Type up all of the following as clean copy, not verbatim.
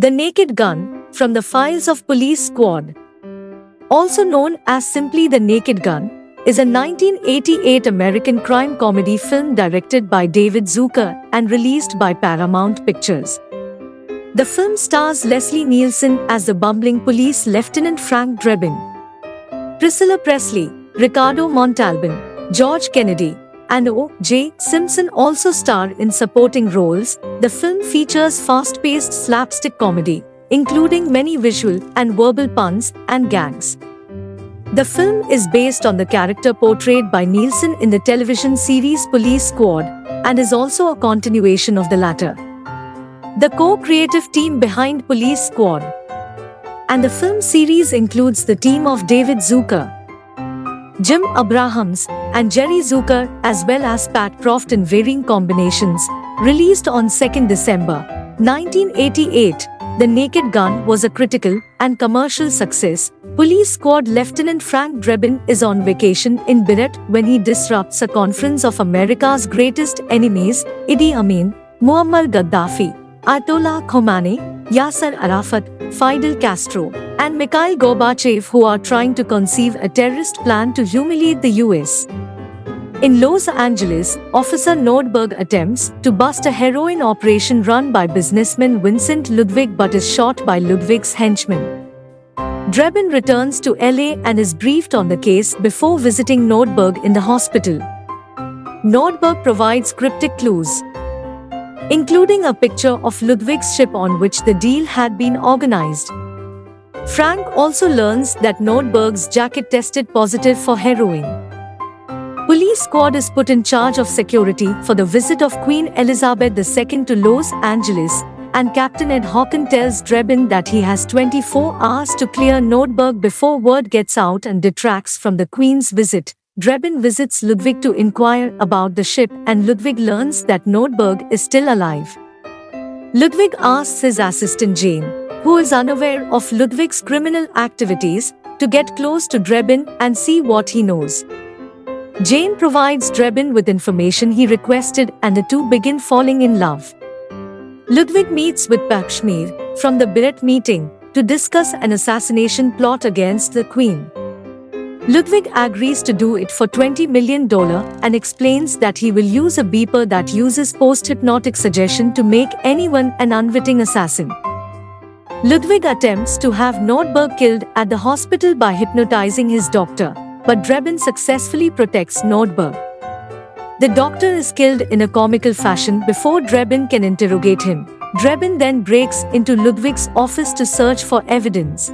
The Naked Gun, from the Files of Police Squad. Also known as simply The Naked Gun, is a 1988 American crime comedy film directed by David Zucker and released by Paramount Pictures. The film stars Leslie Nielsen as the bumbling police lieutenant Frank Drebin. Priscilla Presley, Ricardo Montalban, George Kennedy, and O.J. Simpson also star in supporting roles. The film features fast-paced slapstick comedy, including many visual and verbal puns and gags. The film is based on the character portrayed by Nielsen in the television series Police Squad, and is also a continuation of the latter. The co-creative team behind Police Squad and the film series includes the team of David Zucker, Jim Abrahams, and Jerry Zucker, as well as Pat Proft in varying combinations. Released on 2 December 1988, The Naked Gun was a critical and commercial success. Police Squad Lieutenant Frank Drebin is on vacation in Beirut when he disrupts a conference of America's greatest enemies, Idi Amin, Muammar Gaddafi, Ayatollah Khomeini, Yasser Arafat, Fidel Castro, and Mikhail Gorbachev, who are trying to conceive a terrorist plan to humiliate the US. In Los Angeles, Officer Nordberg attempts to bust a heroin operation run by businessman Vincent Ludwig but is shot by Ludwig's henchmen. Drebin returns to LA and is briefed on the case before visiting Nordberg in the hospital. Nordberg provides cryptic clues, including a picture of Ludwig's ship on which the deal had been organized. Frank also learns that Nordberg's jacket tested positive for heroin. Police Squad is put in charge of security for the visit of Queen Elizabeth II to Los Angeles, and Captain Ed Hocken tells Drebin that he has 24 hours to clear Nordberg before word gets out and detracts from the Queen's visit. Drebin visits Ludwig to inquire about the ship, and Ludwig learns that Nordberg is still alive. Ludwig asks his assistant Jane, who is unaware of Ludwig's criminal activities, to get close to Drebin and see what he knows. Jane provides Drebin with information he requested, and the two begin falling in love. Ludwig meets with Papschmir from the Beirut meeting to discuss an assassination plot against the Queen. Ludwig agrees to do it for $20 million and explains that he will use a beeper that uses post-hypnotic suggestion to make anyone an unwitting assassin. Ludwig attempts to have Nordberg killed at the hospital by hypnotizing his doctor, but Drebin successfully protects Nordberg. The doctor is killed in a comical fashion before Drebin can interrogate him. Drebin then breaks into Ludwig's office to search for evidence.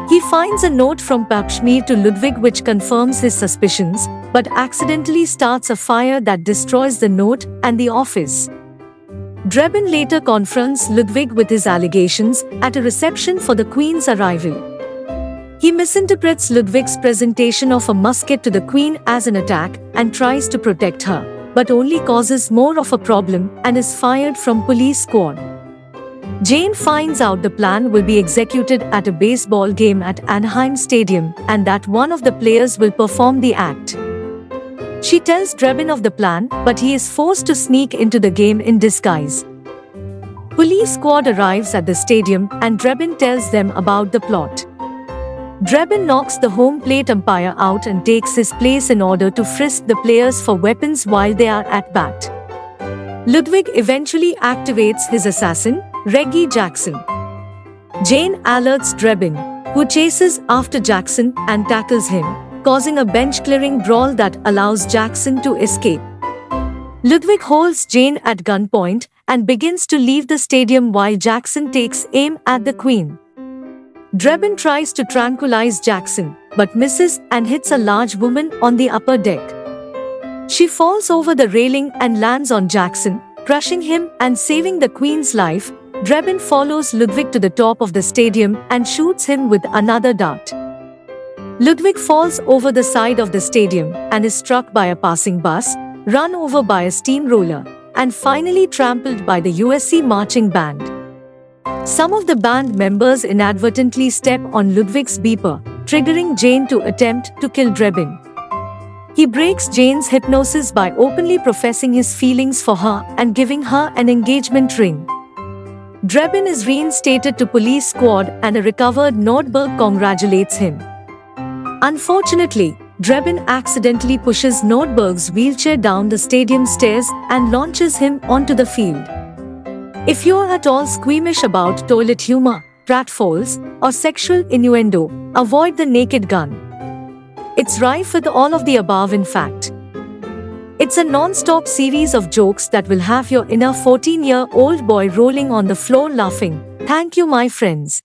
He finds a note from Papschmir to Ludwig which confirms his suspicions, but accidentally starts a fire that destroys the note and the office. Drebin later confronts Ludwig with his allegations at a reception for the Queen's arrival. He misinterprets Ludwig's presentation of a musket to the Queen as an attack and tries to protect her, but only causes more of a problem and is fired from Police Squad. Jane finds out the plan will be executed at a baseball game at Anaheim Stadium and that one of the players will perform the act. She tells Drebin of the plan, but he is forced to sneak into the game in disguise. Police Squad arrives at the stadium and Drebin tells them about the plot. Drebin knocks the home plate umpire out and takes his place in order to frisk the players for weapons while they are at bat. Ludwig eventually activates his assassin, Reggie Jackson. Jane alerts Drebin, who chases after Jackson and tackles him, causing a bench-clearing brawl that allows Jackson to escape. Ludwig holds Jane at gunpoint and begins to leave the stadium while Jackson takes aim at the Queen. Drebin tries to tranquilize Jackson, but misses and hits a large woman on the upper deck. She falls over the railing and lands on Jackson, crushing him and saving the Queen's life. Drebin follows Ludwig to the top of the stadium and shoots him with another dart. Ludwig falls over the side of the stadium and is struck by a passing bus, run over by a steamroller, and finally trampled by the USC marching band. Some of the band members inadvertently step on Ludwig's beeper, triggering Jane to attempt to kill Drebin. He breaks Jane's hypnosis by openly professing his feelings for her and giving her an engagement ring. Drebin is reinstated to police squad and a recovered Nordberg congratulates him. Unfortunately, Drebin accidentally pushes Nordberg's wheelchair down the stadium stairs and launches him onto the field. If you're at all squeamish about toilet humor, pratfalls, or sexual innuendo, avoid The Naked Gun. It's rife with all of the above, in fact. It's a non-stop series of jokes that will have your inner 14-year-old boy rolling on the floor laughing. Thank you, my friends.